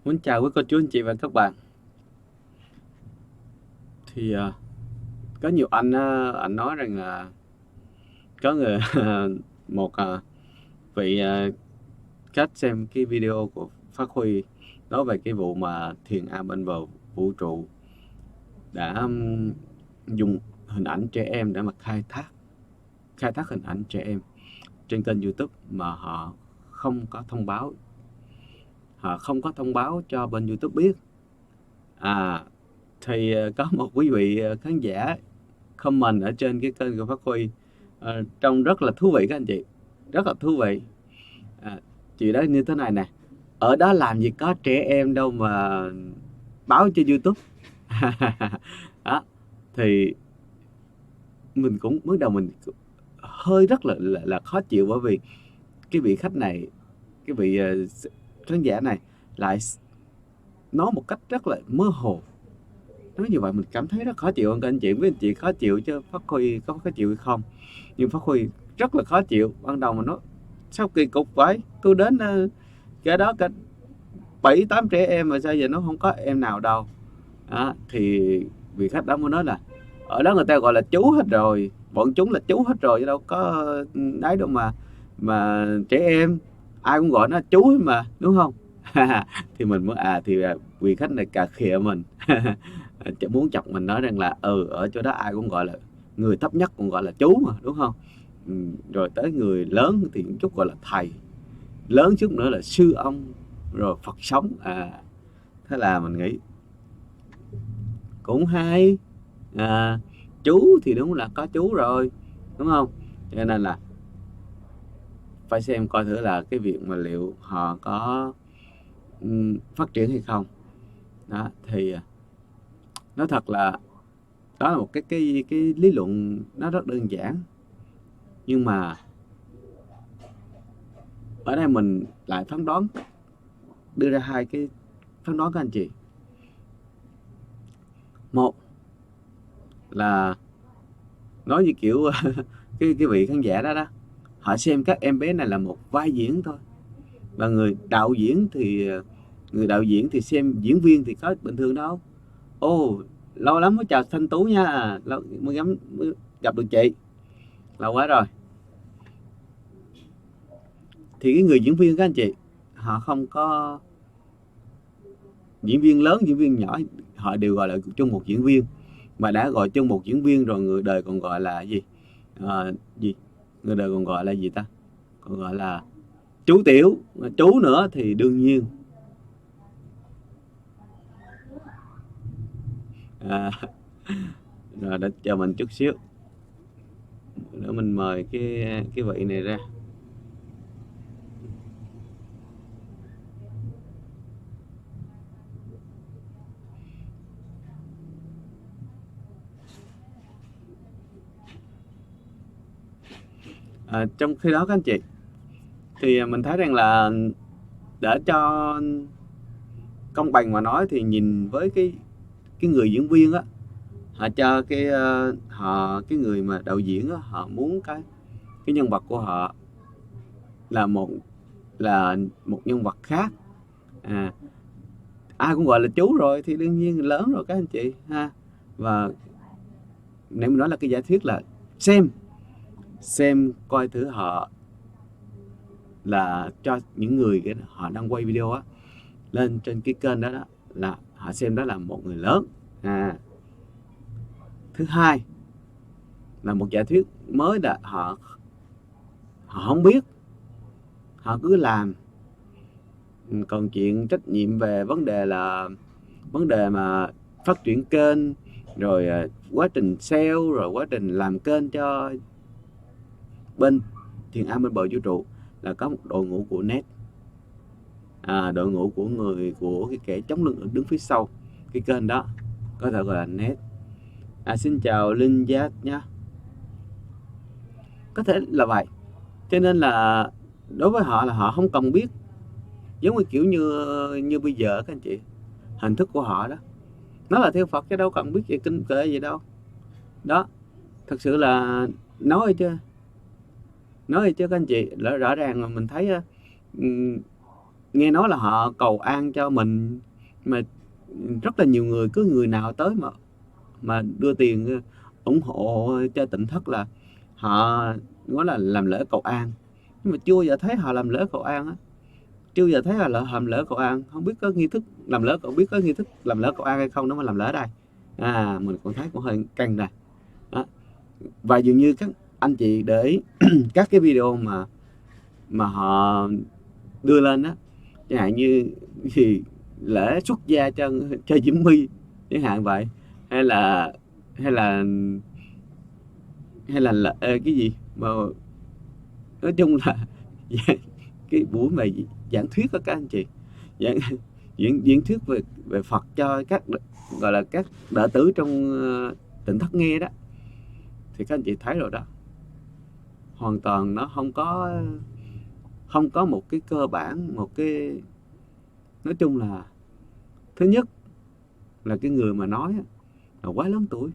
Muốn chào quý cô chú anh chị và các bạn. Thì có nhiều anh nói rằng là có người một vị khách xem cái video của Phát Huy nói về cái vụ mà Thiền A bên bờ vũ trụ đã dùng hình ảnh trẻ em để mà khai thác hình ảnh trẻ em trên kênh YouTube mà họ không có thông báo cho bên YouTube biết. À thì có một quý vị khán giả comment ở trên cái kênh của Phát Huy trông rất là thú vị các anh chị, rất là thú vị. Chị đó như thế này nè: ở đó làm gì có trẻ em đâu mà báo cho YouTube. Đó, thì mình cũng bước đầu mình hơi rất là khó chịu, bởi vì cái vị khách này, cái vị khán giả này lại nói một cách rất là mơ hồ. Nói như vậy mình cảm thấy rất khó chịu. Các anh chị, với anh chị khó chịu chứ Phát Huy có khó chịu hay không? Nhưng Phát Huy rất là khó chịu. Ban đầu mình nói sao kỳ cục vậy, tôi đến cái đó cả 7-8 trẻ em mà sao giờ nó không có em nào đâu. Đó, thì vị khách đó mới nói là ở đó người ta gọi là chú hết rồi, bọn chúng là chú hết rồi chứ đâu có đấy đâu mà trẻ em ai cũng gọi nó chú mà, đúng không? Thì mình mới vị khách này cà khịa mình. Muốn chọc mình nói rằng là ở chỗ đó ai cũng gọi là người thấp nhất cũng gọi là chú mà, đúng không? Rồi tới người lớn thì chút gọi là thầy, lớn chút nữa là sư ông, rồi Phật sống. Thế là mình nghĩ cũng hay. à, Chú thì đúng là có chú rồi, đúng không? Cho nên là phải xem coi thử là cái việc mà liệu họ có phát triển hay không. Đó thì nói thật là đó là một cái lý luận nó rất đơn giản, nhưng mà ở đây mình lại phán đoán, đưa ra hai cái phán đoán các anh chị. Một là nói như kiểu cái vị khán giả đó đó, họ xem các em bé này là một vai diễn thôi, và người đạo diễn thì xem diễn viên thì có bình thường đâu. Ồ, lâu lắm mới chào Thanh Tú nha, lâu mới gặp được chị, lâu quá rồi. Thì cái người diễn viên các anh chị, họ không có diễn viên lớn diễn viên nhỏ, họ đều gọi là chung một diễn viên. Mà đã gọi chung một diễn viên rồi, người đời còn gọi là gì? Gì người đời còn gọi là gì ta, còn gọi là chú tiểu, chú nữa thì đương nhiên. à, Rồi để chờ mình chút xíu nữa mình mời cái vị này ra. Trong khi đó các anh chị, thì mình thấy rằng là để cho công bằng mà nói thì nhìn với cái người diễn viên á, họ cho cái người mà đạo diễn á, họ muốn cái nhân vật của họ là là một nhân vật khác. à, Ai cũng gọi là chú rồi thì đương nhiên lớn rồi các anh chị ha. Và nếu mình nói là cái giả thuyết là xem coi thử họ là cho những người họ đang quay video á lên trên cái kênh đó, là họ xem đó là một người lớn. Thứ hai là một giả thuyết mới, là họ họ không biết, họ cứ làm. Còn chuyện trách nhiệm về vấn đề mà phát triển kênh, rồi quá trình sale, rồi quá trình làm kênh cho bên Thiền Am bên bờ vũ trụ, là có một đội ngũ của net, đội ngũ của cái kẻ chống lưng đứng phía sau cái kênh đó, có thể gọi là net. Xin chào Linh Giác nhé. Có thể là vậy. Cho nên là đối với họ là họ không cần biết, giống như kiểu như bây giờ các anh chị, hình thức của họ đó nó là theo Phật chứ đâu cần biết về kinh kệ gì đâu. Đó, thật sự là nói chứ các anh chị, rõ ràng mà mình thấy nghe nói là họ cầu an cho mình, mà rất là nhiều người, cứ người nào tới mà đưa tiền ủng hộ cho tỉnh thất là họ nói là làm lễ cầu an. Nhưng mà chưa giờ thấy họ làm lễ cầu an á, chưa giờ thấy là làm lễ cầu an, không biết có nghi thức làm lễ, cậu biết có nghi thức làm lễ cầu an hay không, nó mà làm lễ đây. Mình còn thấy cũng hơi căng này đó. Và dường như các anh chị để ý các cái video mà họ đưa lên đó, chẳng hạn như thì lễ xuất gia cho Diễm My chẳng hạn vậy, hay là hay là cái gì mà nói chung là cái buổi mà giảng thuyết đó các anh chị, giảng diễn thuyết về Phật cho các gọi là các đệ tử trong tỉnh thất nghe đó, thì các anh chị thấy rồi đó, hoàn toàn nó không có một cái cơ bản, một cái nói chung là thứ nhất là cái người mà nói là quá lớn tuổi,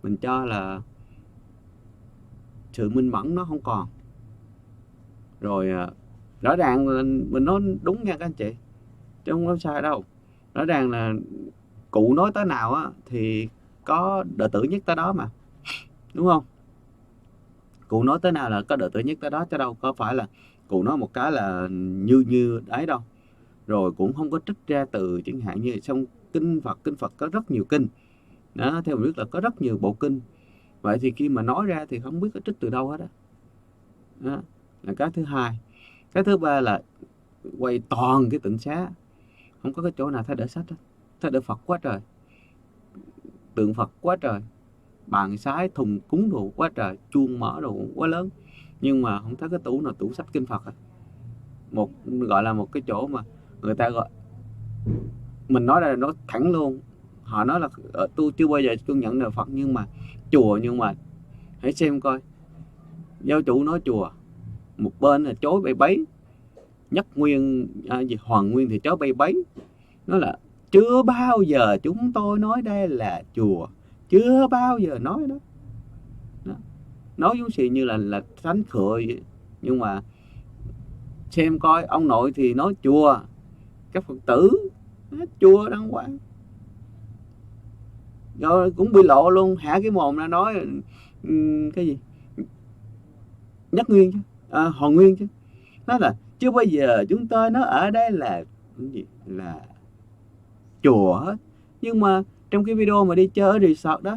mình cho là sự minh mẫn nó không còn. Rồi rõ ràng là mình nói đúng nha các anh chị, chứ không có sai đâu. Rõ ràng là cụ nói tới nào á thì có đệ tử nhất tới đó mà, đúng không? Cụ nói tới nào là có đệ tử nhất tới đó, chứ đâu có phải là cụ nói một cái là như đấy đâu. Rồi cũng không có trích ra từ chẳng hạn như trong kinh Phật có rất nhiều kinh đó, theo mình biết là có rất nhiều bộ kinh. Vậy thì khi mà nói ra thì không biết có trích từ đâu hết đó. Là cái thứ hai. Cái thứ ba là quay toàn cái tịnh xá, không có cái chỗ nào thấy để sách đó. Thấy để Phật quá trời, tượng Phật quá trời, bàn sái thùng cúng đồ quá trời, chuông mở đồ quá lớn, nhưng mà không thấy cái tủ nào tủ sách kinh Phật à. Một gọi là một cái chỗ mà người ta gọi, mình nói ra nói thẳng luôn, họ nói là tôi chưa bao giờ công nhận là Phật, nhưng mà hãy xem coi, giáo chủ nói chùa, một bên là chối bay bấy, Nhất Nguyên Hoàng Nguyên thì chối bay bấy, nó là chưa bao giờ chúng tôi nói đây là chùa, chưa bao giờ nói đó. Nói giống xì như là thánh khựa vậy. Nhưng mà xem coi, ông nội thì nói chùa, các Phật tử nói chùa đàng hoàng, rồi cũng bị lộ luôn, hả cái mồm ra nói cái gì Nhất Nguyên chứ, Hoàng Nguyên chứ, nó là chưa bao giờ chúng tôi nói ở đây là cái gì là chùa hết. Nhưng mà trong cái video mà đi chơi ở resort đó,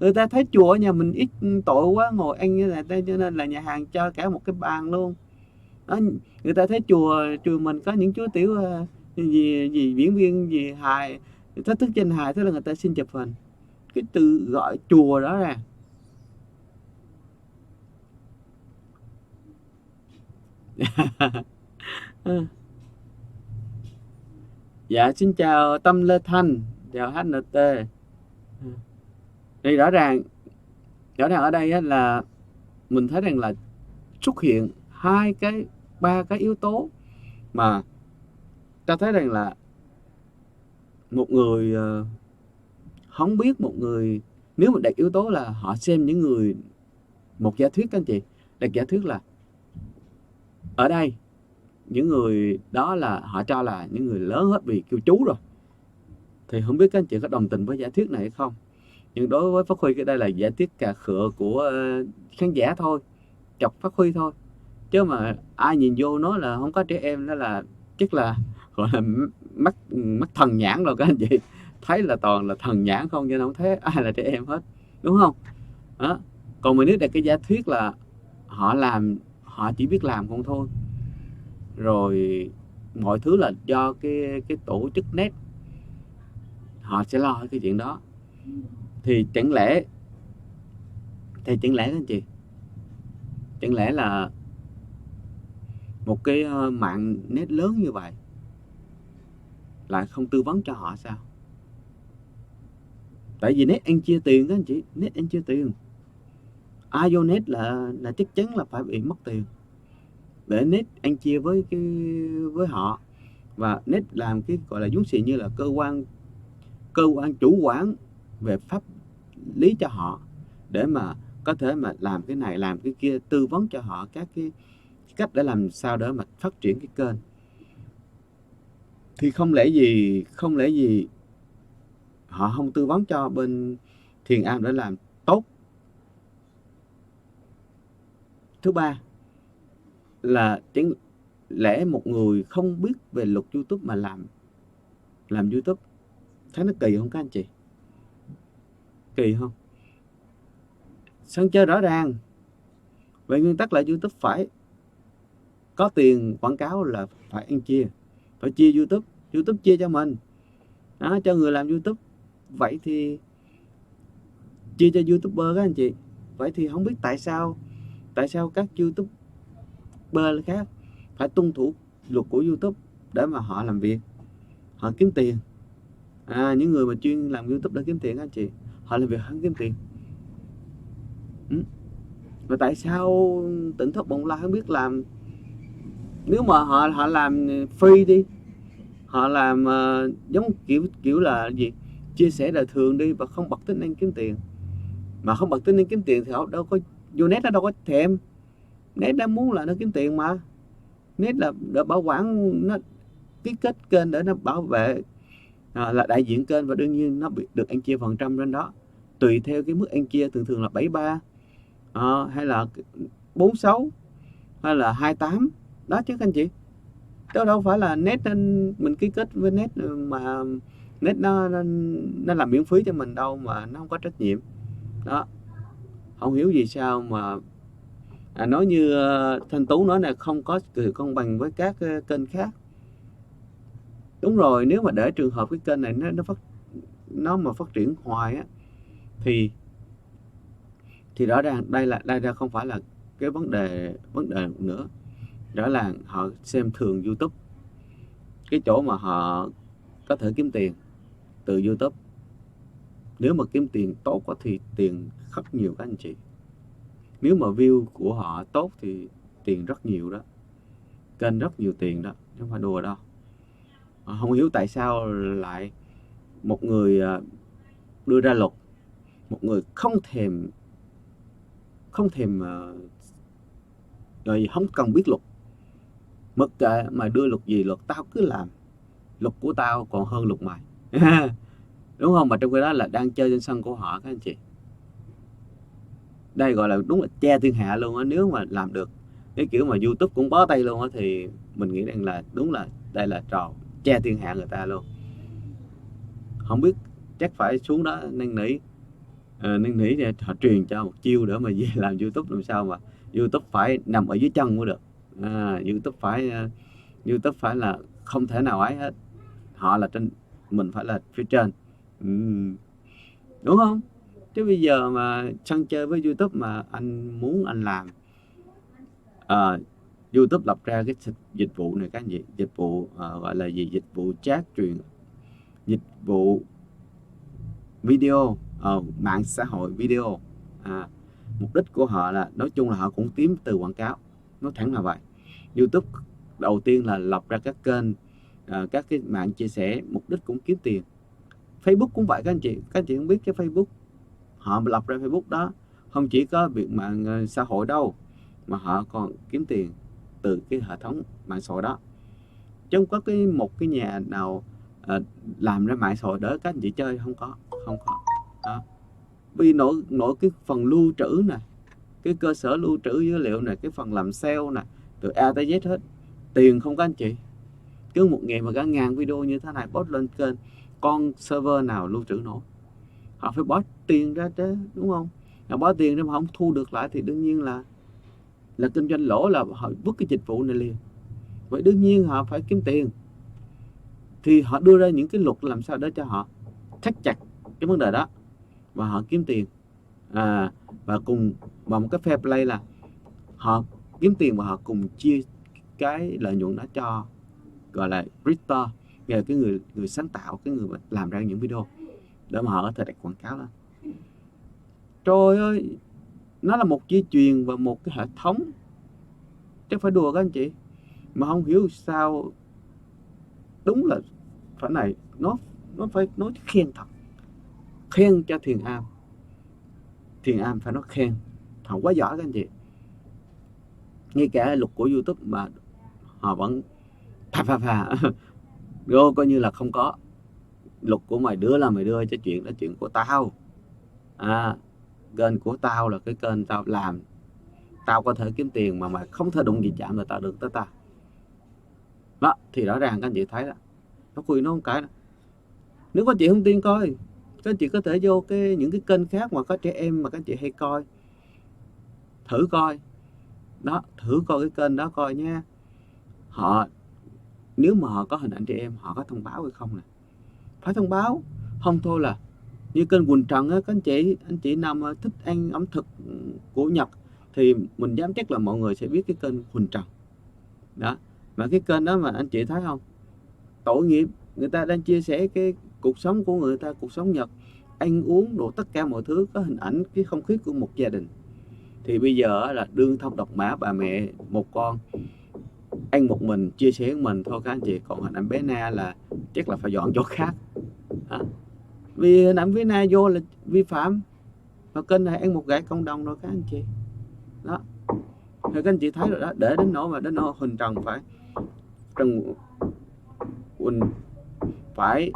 người ta thấy chùa ở nhà mình ít tội quá, ngồi ăn như là cho nên là nhà hàng cho cả một cái bàn luôn đó. Người ta thấy chùa mình có những chú tiểu gì diễn viên gì hài, thách thức trên hài, thế là người ta xin chụp hình, cái từ gọi chùa đó ra. Dạ xin chào Tâm Lê Thanh, chào HNT. Thì rõ ràng ở đây là mình thấy rằng là xuất hiện ba cái yếu tố mà ta thấy rằng là một người không biết, một người nếu mà đặt yếu tố là họ xem những người, một giả thuyết các anh chị, đặt giả thuyết là ở đây những người đó là họ cho là những người lớn hết vì kêu chú rồi, thì không biết các anh chị có đồng tình với giả thuyết này hay không. Nhưng đối với Phát Huy, cái đây là giả thuyết cà khựa của khán giả thôi, chọc Phát Huy thôi, chứ mà ai nhìn vô nói là không có trẻ em, đó là chắc là gọi là mắt thần nhãn rồi các anh chị, thấy là toàn là thần nhãn không, chứ không thấy ai là trẻ em hết, đúng không đó. Còn mình nếu đặt cái giả thuyết là họ chỉ biết làm không thôi, rồi mọi thứ là do cái tổ chức net họ sẽ lo cái chuyện đó, thì chẳng lẽ các anh chị, chẳng lẽ là một cái mạng net lớn như vậy lại không tư vấn cho họ sao? Tại vì net ăn chia tiền các anh chị, net ăn chia tiền, ai vô net là chắc chắn là phải bị mất tiền, để net ăn chia với họ, và net làm cái gọi là giống xì như là cơ quan chủ quản về pháp lý cho họ, để mà có thể mà làm cái này làm cái kia, tư vấn cho họ các cái cách để làm sao để mà phát triển cái kênh. thì không lẽ gì họ không tư vấn cho bên Thiền Am để làm tốt. Thứ ba là chẳng lẽ một người không biết về luật YouTube mà làm YouTube, thấy nó kỳ không các anh chị? Kỳ không? Sân chơi rõ ràng. Về nguyên tắc là YouTube phải có tiền quảng cáo là phải ăn chia, phải chia YouTube chia cho mình đó, cho người làm YouTube. Vậy thì chia cho YouTuber các anh chị. Vậy thì không biết tại sao các YouTuber khác phải tuân thủ luật của YouTube để mà họ làm việc, họ kiếm tiền. Những người mà chuyên làm YouTube để kiếm tiền các anh chị, họ làm việc không kiếm tiền. Và tại sao Tỉnh Thất Bồng Lai không biết làm? Nếu mà họ làm free đi, họ làm giống kiểu là gì, chia sẻ đời thường đi, và không bật tính năng kiếm tiền. Mà không bật tính năng kiếm tiền thì họ đâu có vô net, nó đâu có thèm. Net nó muốn là nó kiếm tiền mà. Net là để bảo quản, nó ký kết kênh để nó bảo vệ, là đại diện kênh, và đương nhiên nó được ăn chia phần trăm trên đó, tùy theo cái mức ăn chia, thường là 73 hay là 46 hay là 28 đó chứ các anh chị. Đó đâu phải là net nên mình ký kết với net mà net nó làm miễn phí cho mình đâu, mà nó không có trách nhiệm đó. Không hiểu vì sao mà nói như Thanh Tú nói là không có sự công bằng với các kênh khác. Đúng rồi, nếu mà để trường hợp cái kênh này nó mà phát triển hoài á, thì rõ ràng đây ra không phải là cái vấn đề nữa. Đó là họ xem thường YouTube, cái chỗ mà họ có thể kiếm tiền từ YouTube. Nếu mà kiếm tiền tốt quá thì tiền rất nhiều các anh chị. Nếu mà view của họ tốt thì tiền rất nhiều đó, kênh rất nhiều tiền đó, chứ không phải đùa đâu. Không hiểu tại sao lại một người đưa ra luật, một người không thèm rồi không cần biết luật, mặc kệ mà đưa luật gì, luật tao cứ làm, luật của tao còn hơn luật mày. Đúng không? Mà trong cái đó là đang chơi trên sân của họ các anh chị. Đây gọi là đúng là che thiên hạ luôn á. Nếu mà làm được cái kiểu mà YouTube cũng bó tay luôn á, thì mình nghĩ rằng là đúng là đây là trò che thiên hạ người ta luôn. Không biết, chắc phải xuống đó năn nỉ để họ truyền cho một chiêu để mà về làm YouTube, làm sao mà YouTube phải nằm ở dưới chân mới được. YouTube phải là không thể nào ấy hết. Họ là trên, mình phải là phía trên. Đúng không? Chứ bây giờ mà săn chơi với YouTube mà anh muốn anh làm, YouTube lập ra cái dịch vụ này các anh chị, dịch vụ gọi là gì, dịch vụ chat truyền, dịch vụ video, mạng xã hội video. Mục đích của họ là, nói chung là họ cũng kiếm từ quảng cáo, nói thẳng là vậy. YouTube đầu tiên là lập ra các kênh, các cái mạng chia sẻ, mục đích cũng kiếm tiền. Facebook cũng vậy các anh chị không biết cái Facebook, họ lập ra Facebook đó không chỉ có việc mạng xã hội đâu, mà họ còn kiếm tiền từ cái hệ thống mạng xã hội đó. Chứ không có một cái nhà nào làm ra mạng xã hội để các anh chị chơi, không có đó. Vì nổi cái phần lưu trữ nè, cái cơ sở lưu trữ dữ liệu nè, cái phần làm sale nè, từ A tới Z hết, tiền không các anh chị. Cứ một ngày mà cả ngàn video như thế này post lên kênh, con server nào lưu trữ nổi? Họ phải bỏ tiền ra chứ, đúng không? Họ bỏ tiền ra mà không thu được lại thì đương nhiên là kinh doanh lỗ, là họ vứt cái dịch vụ này liền. Vậy đương nhiên họ phải kiếm tiền, thì họ đưa ra những cái luật làm sao để cho họ thắt chặt cái vấn đề đó và họ kiếm tiền. Và cùng một cái fair play là họ kiếm tiền và họ cùng chia cái lợi nhuận đó cho, gọi là creator, là cái người sáng tạo, cái người mà làm ra những video để mà họ có thể đặt quảng cáo đó. Trời ơi, nó là một dây chuyền và một cái hệ thống, chứ phải đùa các anh chị. Mà không hiểu sao, đúng là phải này, nó phải nói khen thật, khen cho Thiền Am phải nói khen, họ quá giỏi các anh chị. Ngay cả luật của YouTube mà họ vẫn phà Vô coi như là không có. Luật của mày đưa là mày đưa, cho chuyện đó chuyện của tao. Kênh của tao là cái kênh tao làm, tao có thể kiếm tiền mà mày không thể đụng gì chạm là tao được tới tao. Đó, thì rõ ràng các anh chị thấy đó. Nó khui nó không cái đó. Nếu các anh chị không tin coi, các anh chị có thể vô những cái kênh khác mà có trẻ em mà các anh chị hay coi, thử coi. Đó, thử coi cái kênh đó coi nha. Nếu mà họ có hình ảnh trẻ em, họ có thông báo hay không nè? Phải thông báo. Không thôi là như kênh Quỳnh Trần á, các anh chị nào mà thích ăn ẩm thực của Nhật thì mình dám chắc là mọi người sẽ biết cái kênh Quỳnh Trần. Đó, mà cái kênh đó mà anh chị thấy không, tội nghiệp, người ta đang chia sẻ cái cuộc sống của người ta, cuộc sống Nhật, ăn uống đồ tất cả mọi thứ, có hình ảnh cái không khí của một gia đình. Thì bây giờ là đương thông độc mã, bà mẹ một con ăn một mình, chia sẻ với mình thôi các anh chị. Còn hình ảnh bé Na là chắc là phải dọn chỗ khác. Vì hình ảnh bé Na vô là vi phạm, và kênh này ăn một gãi cộng đồng rồi các anh chị. Đó, thì các anh chị thấy rồi đó. Để đến nỗi mà đến nỗi Huỳnh Trần phải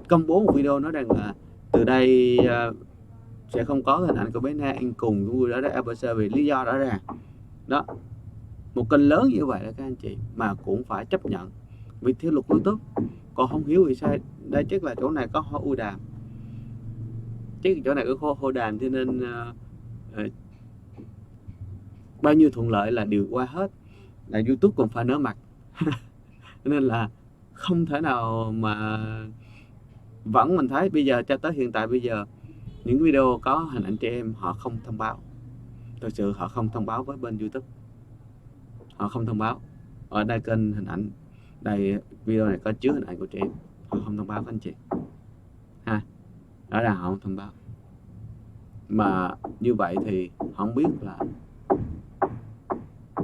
công bố một video nói rằng là từ đây sẽ không có hình ảnh của bé Na ăn cùng vui đó ABC vì lý do rõ ràng. Đó, một kênh lớn như vậy đó các anh chị, mà cũng phải chấp nhận vì theo luật YouTube. Còn không hiểu vì sao đây, chắc là chỗ này có hô đàm, chắc chỗ này có hô đàm, cho nên bao nhiêu thuận lợi là điều qua hết, là YouTube còn phải nở mặt. Nên là không thể nào mà vẫn mình thấy bây giờ cho tới hiện tại bây giờ những video có hình ảnh trẻ em họ không thông báo. Thực sự họ không thông báo với bên YouTube, họ không thông báo. Ở đây kênh hình ảnh đây, video này có chứa hình ảnh của trẻ em, họ không thông báo các anh chị ha. Đó là họ không thông báo. Mà như vậy thì không biết là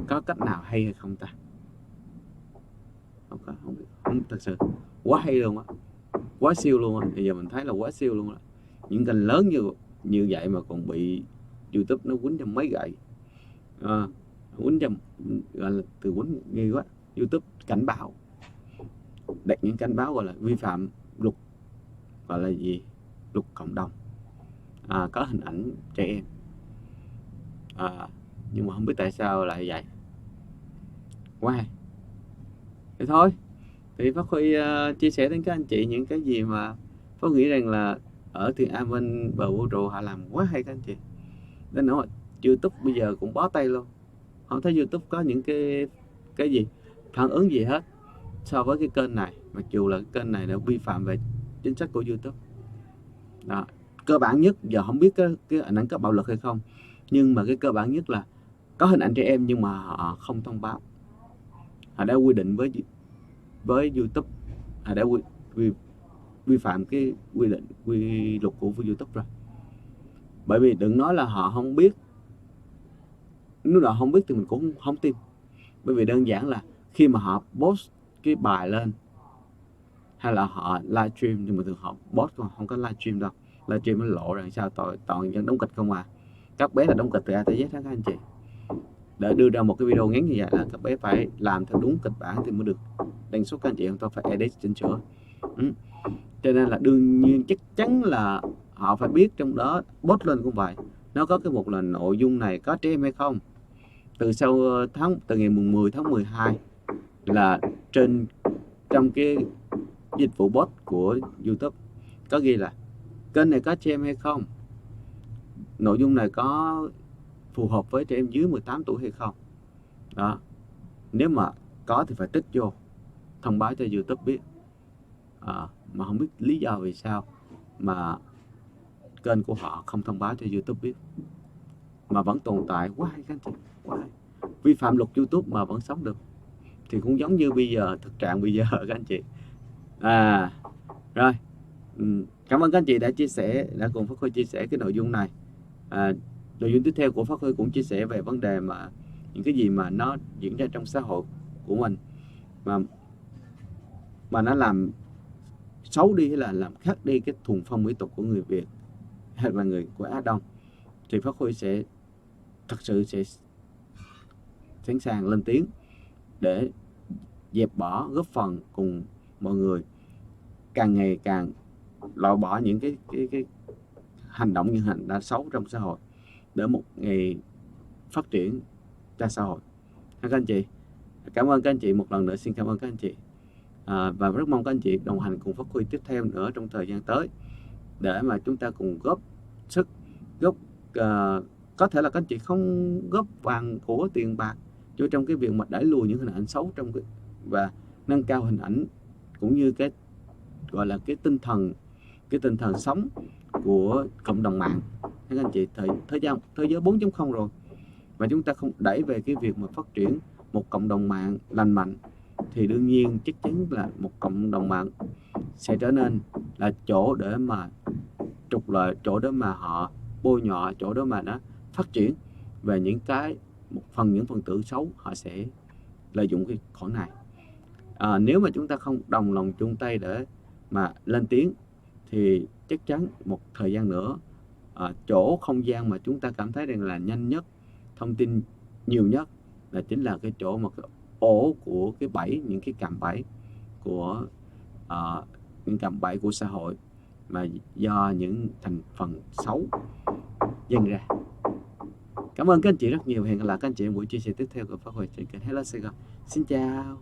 có cách nào hay hay không ta. Không biết, không, thật sự quá hay luôn á, quá siêu luôn á. Bây giờ mình thấy là quá siêu luôn á. Những kênh lớn như vậy mà còn bị YouTube nó quýnh cho mấy gậy, quýnh cho, gọi là từ quýnh ghê quá. YouTube cảnh báo, đặt những cảnh báo gọi là vi phạm luật, gọi là gì, luật cộng đồng, có hình ảnh trẻ em. Nhưng mà không biết tại sao lại vậy, quá hay. Thế thôi, thì Phát Huy chia sẻ đến các anh chị những cái gì mà Phát nghĩ rằng là ở Thiền Am bên bờ vũ trụ họ làm quá hay các anh chị. Đến nỗi YouTube bây giờ cũng bó tay luôn, không thấy YouTube có những cái gì phản ứng gì hết so với cái kênh này, mặc dù là cái kênh này đã vi phạm về chính sách của YouTube. Đó, cơ bản nhất giờ không biết cái hình ảnh có bạo lực hay không, nhưng mà cái cơ bản nhất là có hình ảnh trẻ em nhưng mà họ không thông báo. Họ đã quy định với YouTube, họ đã vi phạm cái quy luật của YouTube rồi. Bởi vì đừng nói là họ không biết, nếu là không biết thì mình cũng không tin. Bởi vì đơn giản là khi mà họ post cái bài lên hay là họ livestream, nhưng mà thường họ post không có livestream đâu. Livestream nó lộ rằng sao toàn dân đóng kịch không à. Các bé là đóng kịch từ A tới Z đó các anh chị. Để đưa ra một cái video ngắn như vậy là các bé phải làm theo đúng kịch bản thì mới được đăng xuất các anh chị, không thôi phải edit chỉnh sửa. Cho nên là đương nhiên chắc chắn là họ phải biết trong đó post lên cũng vậy, nó có cái mục là nội dung này có trẻ em hay không. Từ ngày 10 tháng 12 là trong cái dịch vụ bot của YouTube có ghi là kênh này có trẻ em hay không, nội dung này có phù hợp với trẻ em dưới 18 tuổi hay không. Đó, nếu mà có thì phải tích vô thông báo cho YouTube biết. Mà không biết lý do vì sao mà kênh của họ không thông báo cho YouTube biết mà vẫn tồn tại. Quá hay các anh chị, quá hay. Vi phạm luật YouTube mà vẫn sống được thì cũng giống như bây giờ, thực trạng bây giờ các anh chị. Rồi, cảm ơn các anh chị đã chia sẻ, đã cùng Phát Huy chia sẻ cái nội dung này. Nội dung tiếp theo của Phát Huy cũng chia sẻ về vấn đề mà những cái gì mà nó diễn ra trong xã hội của mình mà nó làm xấu đi hay là làm khác đi cái thuần phong mỹ tục của người Việt hay là người của Á Đông, thì Phát Huy sẽ thật sự sẽ sẵn sàng lên tiếng để dẹp bỏ, góp phần cùng mọi người càng ngày càng loại bỏ những cái hành động, những hành động xấu trong xã hội để một ngày phát triển cho xã hội. Các anh chị, cảm ơn các anh chị một lần nữa, xin cảm ơn các anh chị. Và rất mong các anh chị đồng hành cùng Phát Huy tiếp theo nữa trong thời gian tới, để mà chúng ta cùng góp sức, có thể là các anh chị không góp vàng của tiền bạc cho trong cái việc mà đẩy lùi những hình ảnh xấu trong và nâng cao hình ảnh cũng như cái gọi là cái tinh thần sống của cộng đồng mạng. Các anh chị, thế giới 4.0 rồi, và chúng ta không đẩy về cái việc mà phát triển một cộng đồng mạng lành mạnh, thì đương nhiên chắc chắn là một cộng đồng mạng sẽ trở nên là chỗ để mà trục lợi, chỗ để mà họ bôi nhọ, chỗ đó mà nó phát triển về những những phần tử xấu, họ sẽ lợi dụng cái khoản này. Nếu mà chúng ta không đồng lòng chung tay để mà lên tiếng, thì chắc chắn một thời gian nữa, chỗ không gian mà chúng ta cảm thấy rằng là nhanh nhất, thông tin nhiều nhất là chính là cái chỗ mà cái ổ của cái bẫy, những cái cạm bẫy của xã hội mà do những thành phần xấu dâng ra. Cảm ơn các anh chị rất nhiều. Hẹn gặp lại các anh chị ở buổi chia sẻ tiếp theo của Phát Huy trên kênh Hello Sài Gòn. Xin chào.